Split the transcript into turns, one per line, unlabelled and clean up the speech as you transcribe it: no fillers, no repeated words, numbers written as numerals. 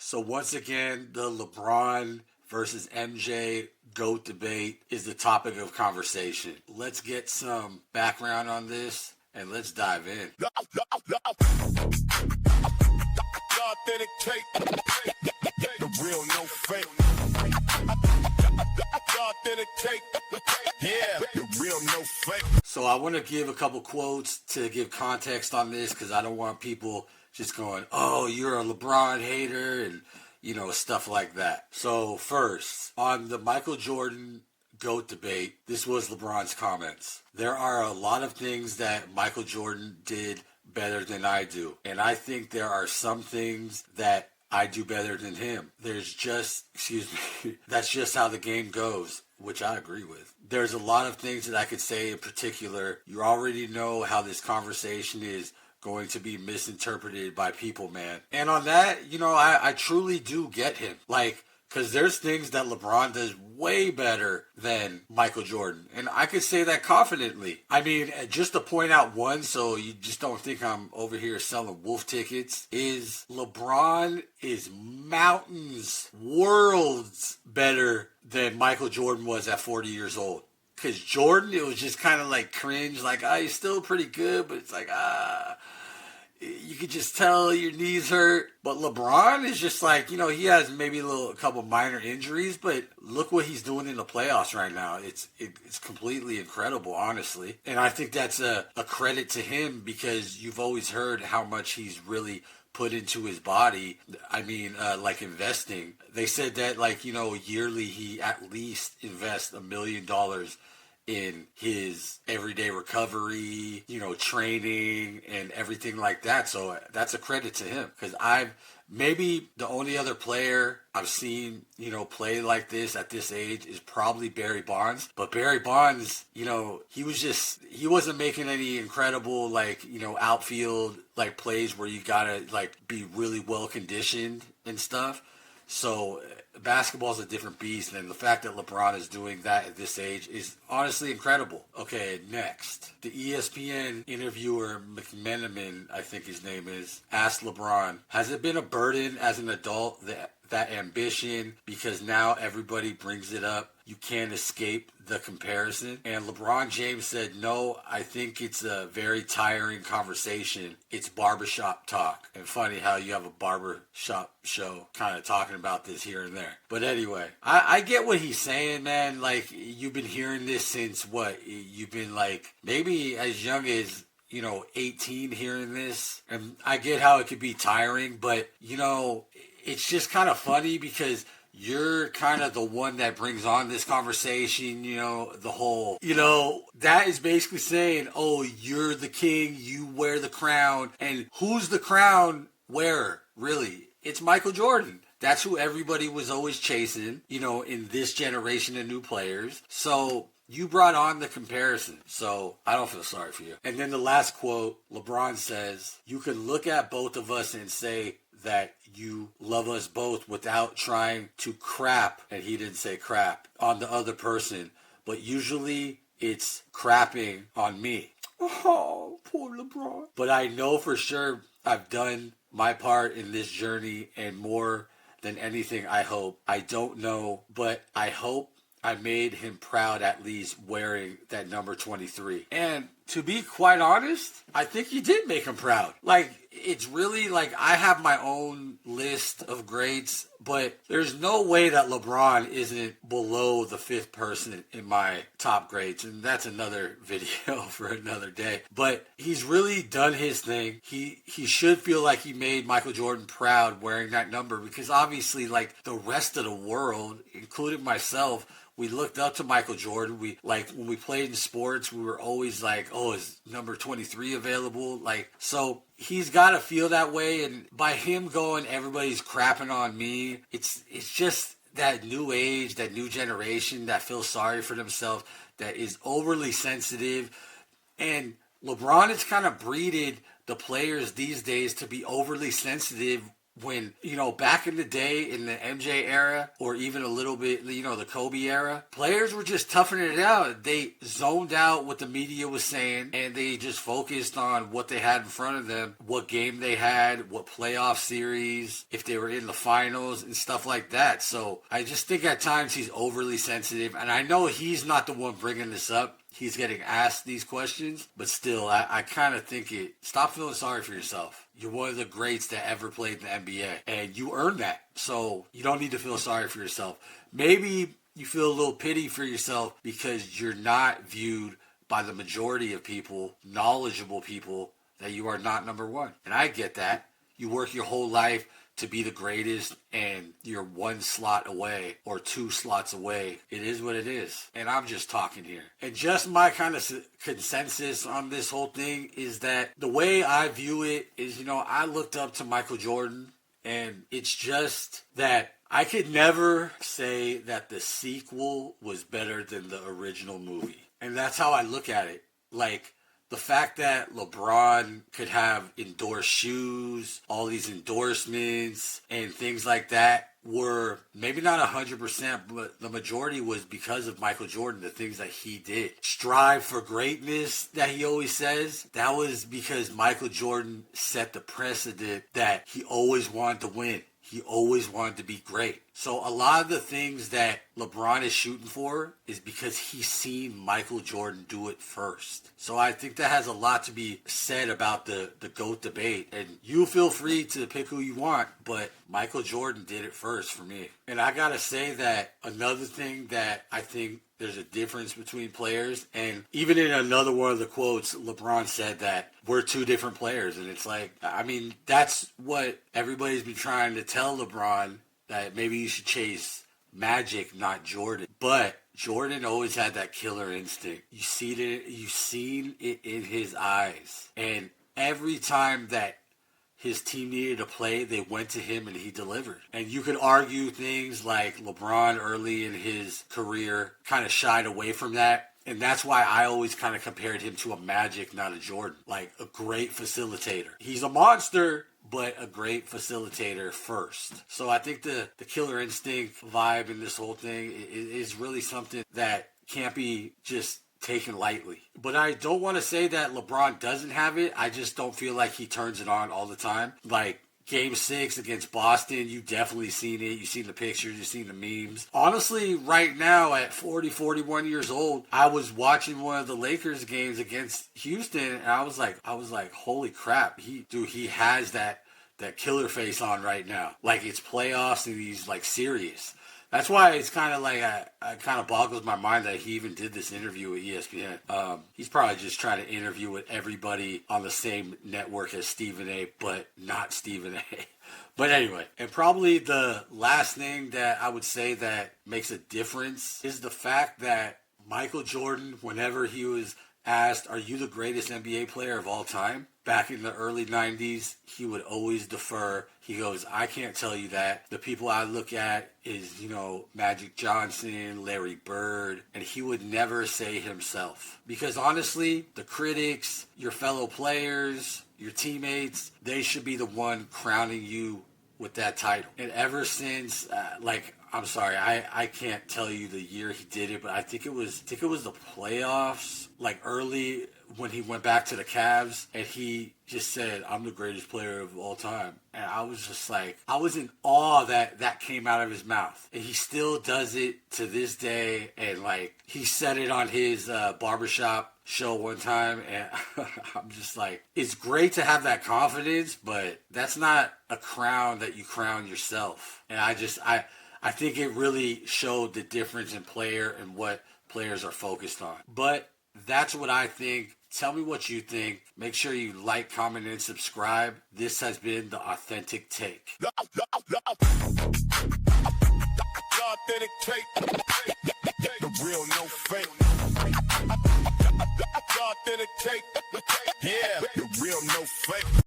So once again, the LeBron versus MJ GOAT debate is the topic of conversation. Let's get some background on this and let's dive in.
ThaAuthenticTake, the real, no fake. ThaAuthenticTake, yeah, the real, no fake.
So I want to give a couple quotes to give context on this because I don't want people just going, oh, you're a LeBron hater and, stuff like that. So first, on the Michael Jordan GOAT debate, this was LeBron's comments. There are a lot of things that Michael Jordan did better than I do. And I think there are some things that I do better than him. That's just how the game goes, which I agree with. There's a lot of things that I could say in particular. You already know how this conversation is going to be misinterpreted by people, man. And on that, I truly do get him. Because there's things that LeBron does way better than Michael Jordan. And I could say that confidently. I mean, just to point out one, so you just don't think I'm over here selling wolf tickets, is LeBron is mountains, worlds better than Michael Jordan was at 40 years old. Because Jordan, it was just kind of like cringe, like, he's still pretty good, but it's like, you could just tell your knees hurt. But LeBron is just like, he has maybe a couple minor injuries, but look what he's doing in the playoffs right now. It's completely incredible, honestly. And I think that's a credit to him because you've always heard how much he's really put into his body. I mean, like investing. They said that yearly he at least invests $1 million in his everyday recovery, training and everything like that. So that's a credit to him because maybe the only other player I've seen, play like this at this age is probably Barry Bonds. But Barry Bonds, he wasn't making any incredible, outfield, plays where you gotta, be really well conditioned and stuff. So basketball is a different beast, and the fact that LeBron is doing that at this age is honestly incredible. Okay, next. The ESPN interviewer, McMenamin, I think his name is, asked LeBron, has it been a burden as an adult that ambition, because now everybody brings it up? You can't escape the comparison. And LeBron James said, no, I think it's a very tiring conversation. It's barbershop talk. And funny how you have a barbershop show kind of talking about this here and there. But anyway, I get what he's saying, man. You've been hearing this since what? You've been maybe as young as 18 hearing this. And I get how it could be tiring, but it's just kind of funny because you're kind of the one that brings on this conversation, the whole, that is basically saying, oh, you're the king, you wear the crown. And who's the crown wearer, really? It's Michael Jordan. That's who everybody was always chasing, in this generation of new players. So you brought on the comparison. So I don't feel sorry for you. And then the last quote, LeBron says, you can look at both of us and say that you love us both without trying to crap, and he didn't say crap, on the other person. But usually it's crapping on me. Oh, poor LeBron. But I know for sure I've done my part in this journey, and more than anything, I hope. I don't know, but I hope I made him proud at least wearing that number 23. And to be quite honest, I think you did make him proud. It's really I have my own list of greats, but there's no way that LeBron isn't below the fifth person in my top greats. And that's another video for another day. But he's really done his thing. He should feel like he made Michael Jordan proud wearing that number because obviously the rest of the world, including myself, we looked up to Michael Jordan. When we played in sports, we were always oh, is number 23 available? So he's got to feel that way. And by him going, everybody's crapping on me. It's just that new age, that new generation that feels sorry for themselves, that is overly sensitive. And LeBron has kind of breeded the players these days to be overly sensitive when, back in the day in the MJ era or even a little bit, the Kobe era, players were just toughing it out. They zoned out what the media was saying and they just focused on what they had in front of them, what game they had, what playoff series, if they were in the finals and stuff like that. So I just think at times he's overly sensitive. And I know he's not the one bringing this up. He's getting asked these questions, but still, I kind of think stop feeling sorry for yourself. You're one of the greats that ever played in the NBA, and you earned that. So you don't need to feel sorry for yourself. Maybe you feel a little pity for yourself because you're not viewed by the majority of people, knowledgeable people, that you are not number one. And I get that. You work your whole life to be the greatest and you're one slot away or two slots away. It is what it is. And I'm just talking here. And just my kind of consensus on this whole thing is that the way I view it is, I looked up to Michael Jordan, and it's just that I could never say that the sequel was better than the original movie. And that's how I look at it. Like, the fact that LeBron could have endorsed shoes, all these endorsements and things like that were maybe not 100%, but the majority was because of Michael Jordan, the things that he did. Strive for greatness that he always says, that was because Michael Jordan set the precedent that he always wanted to win. He always wanted to be great. So a lot of the things that LeBron is shooting for is because he's seen Michael Jordan do it first. So I think that has a lot to be said about the GOAT debate. And you feel free to pick who you want, but Michael Jordan did it first for me. And I gotta say that another thing that I think there's a difference between players, and even in another one of the quotes, LeBron said that we're two different players. And it's like, that's what everybody's been trying to tell LeBron, that maybe you should chase Magic, not Jordan. But Jordan always had that killer instinct. You've seen it in his eyes. And every time that his team needed a play, they went to him and he delivered. And you could argue things like LeBron early in his career kind of shied away from that. And that's why I always kind of compared him to a Magic, not a Jordan. Like a great facilitator. He's a monster, but a great facilitator first. So I think the killer instinct vibe in this whole thing is really something that can't be just taken lightly. But I don't want to say that LeBron doesn't have it. I just don't feel like he turns it on all the time. Like Game 6 against Boston, you definitely seen it. You've seen the pictures, you've seen the memes. Honestly, right now at 41 years old, I was watching one of the Lakers games against Houston, and I was like, holy crap. He has that killer face on right now. Like it's playoffs and he's like serious. That's why it's kind of like, it kind of boggles my mind that he even did this interview with ESPN. He's probably just trying to interview with everybody on the same network as Stephen A, but not Stephen A. But anyway, and probably the last thing that I would say that makes a difference is the fact that Michael Jordan, whenever he was asked, are you the greatest NBA player of all time? Back in the early 90s, he would always defer. He goes, I can't tell you that. The people I look at is, Magic Johnson, Larry Bird, and he would never say himself. Because honestly, the critics, your fellow players, your teammates, they should be the one crowning you with that title. And ever since, I'm sorry, I can't tell you the year he did it, but I think it was the playoffs, like early when he went back to the Cavs, and he just said, I'm the greatest player of all time. And I was just like, I was in awe that came out of his mouth. And he still does it to this day. And like, he said it on his barbershop show one time, and I'm just like, it's great to have that confidence, but that's not a crown that you crown yourself. And I think it really showed the difference in player and what players are focused on. But that's what I think. Tell me what you think. Make sure you like, comment, and subscribe. This has been The Authentic Take.
The authentic take.